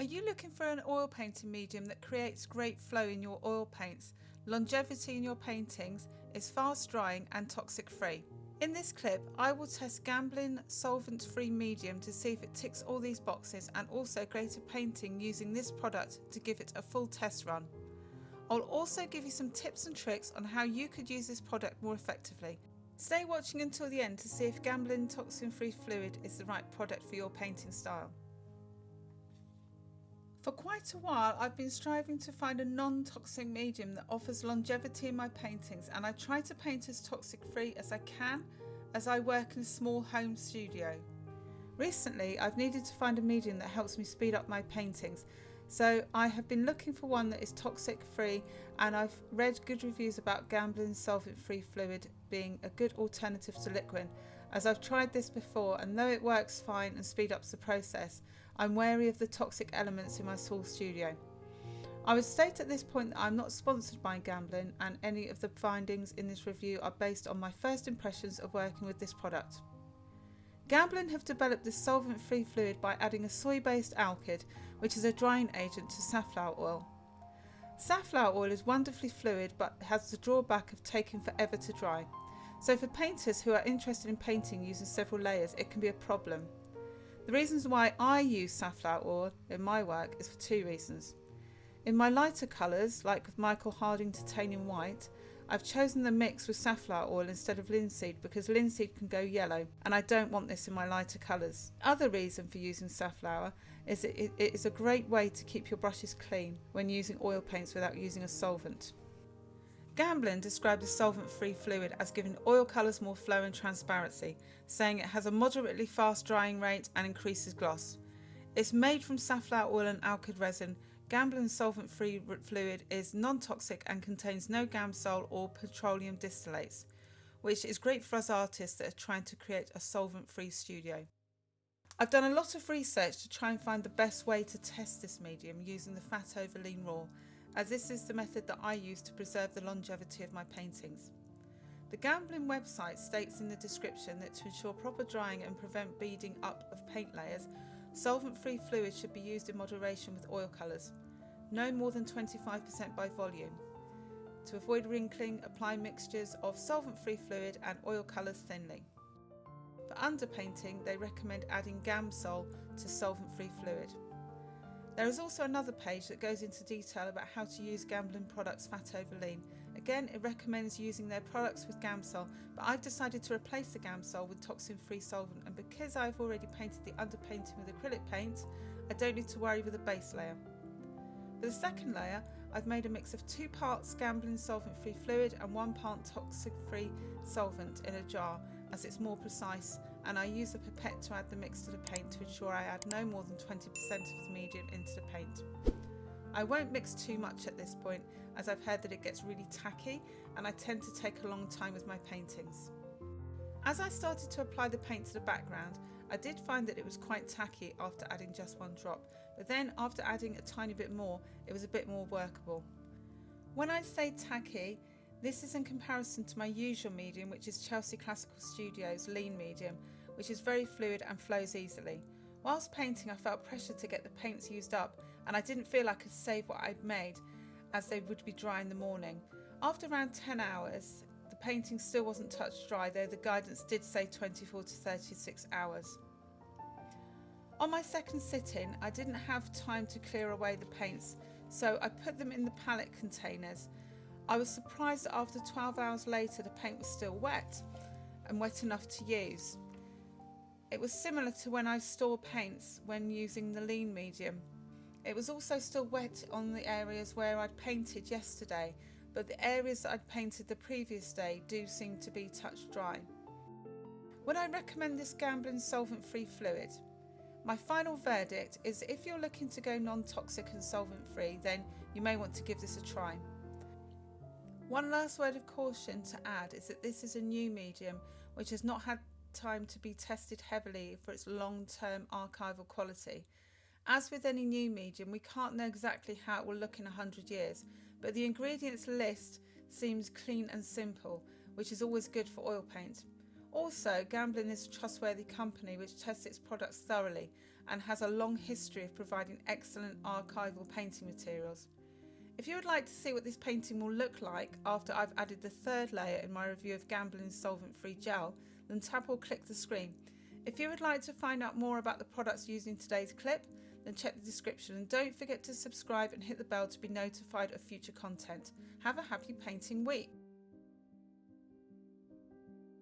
Are you looking for an oil painting medium that creates great flow in your oil paints, longevity in your paintings, is fast drying and toxic free? In this clip, I will test Gamblin solvent-free medium to see if it ticks all these boxes, and also create a painting using this product to give it a full test run. I'll also give you some tips and tricks on how you could use this product more effectively. Stay watching until the end to see if Gamblin toxin-free fluid is the right product for your painting style. For quite a while I've been striving to find a non-toxic medium that offers longevity in my paintings, and I try to paint as toxic free as I can as I work in a small home studio. Recently I've needed to find a medium that helps me speed up my paintings, so I have been looking for one that is toxic free, and I've read good reviews about Gamblin solvent free fluid being a good alternative to liquid, as I've tried this before, and though it works fine and speed up the process, I'm wary of the toxic elements in my small studio. I would state at this point that I'm not sponsored by Gamblin, and any of the findings in this review are based on my first impressions of working with this product. Gamblin have developed this solvent-free fluid by adding a soy-based alkyd, which is a drying agent, to safflower oil. Safflower oil is wonderfully fluid but has the drawback of taking forever to dry. So for painters who are interested in painting using several layers, it can be a problem. The reasons why I use safflower oil in my work is for two reasons. In my lighter colours, like with Michael Harding Titanium White, I've chosen the mix with safflower oil instead of linseed because linseed can go yellow, and I don't want this in my lighter colours. The other reason for using safflower is that it is a great way to keep your brushes clean when using oil paints without using a solvent. Gamblin described the solvent-free fluid as giving oil colours more flow and transparency, saying it has a moderately fast drying rate and increases gloss. It's made from safflower oil and alkyd resin. Gamblin solvent-free fluid is non-toxic and contains no Gamsol or petroleum distillates, which is great for us artists that are trying to create a solvent-free studio. I've done a lot of research to try and find the best way to test this medium using the fat over lean raw, as this is the method that I use to preserve the longevity of my paintings. The Gamblin website states in the description that to ensure proper drying and prevent beading up of paint layers, solvent-free fluid should be used in moderation with oil colours, no more than 25% by volume. To avoid wrinkling, apply mixtures of solvent-free fluid and oil colours thinly. For underpainting, they recommend adding Gamsol to solvent-free fluid. There is also another page that goes into detail about how to use Gamblin products fat over lean. Again, it recommends using their products with Gamsol, but I've decided to replace the Gamsol with toxin-free solvent, and because I've already painted the underpainting with acrylic paint, I don't need to worry with the base layer. For the second layer, I've made a mix of 2 parts Gamblin solvent-free fluid and 1 part toxic-free solvent in a jar, as it's more precise, and I use a pipette to add the mix to the paint to ensure I add no more than 20% of the medium into the paint. I won't mix too much at this point, as I've heard that it gets really tacky and I tend to take a long time with my paintings. As I started to apply the paint to the background, I did find that it was quite tacky after adding just 1 drop, but then after adding a tiny bit more, it was a bit more workable. When I say tacky, this is in comparison to my usual medium, which is Chelsea Classical Studios Lean Medium, which is very fluid and flows easily. Whilst painting, I felt pressure to get the paints used up, and I didn't feel I could save what I'd made, as they would be dry in the morning. After around 10 hours, the painting still wasn't touch dry, though the guidance did say 24 to 36 hours. On my second sit-in, I didn't have time to clear away the paints, so I put them in the palette containers. I was surprised that after 12 hours later the paint was still wet and wet enough to use. It was similar to when I store paints when using the lean medium. It was also still wet on the areas where I'd painted yesterday, but the areas that I'd painted the previous day do seem to be touch dry. Would I recommend this Gamblin solvent-free fluid? My final verdict is that if you're looking to go non-toxic and solvent-free, then you may want to give this a try. One last word of caution to add is that this is a new medium which has not had time to be tested heavily for its long-term archival quality. As with any new medium, we can't know exactly how it will look in 100 years, but the ingredients list seems clean and simple, which is always good for oil paint. Also, Gamblin is a trustworthy company which tests its products thoroughly, and has a long history of providing excellent archival painting materials. If you would like to see what this painting will look like after I've added the third layer in my review of Gamblin solvent-free gel, then tap or click the screen. If you would like to find out more about the products used in today's clip, then check the description, and don't forget to subscribe and hit the bell to be notified of future content. Have a happy painting week!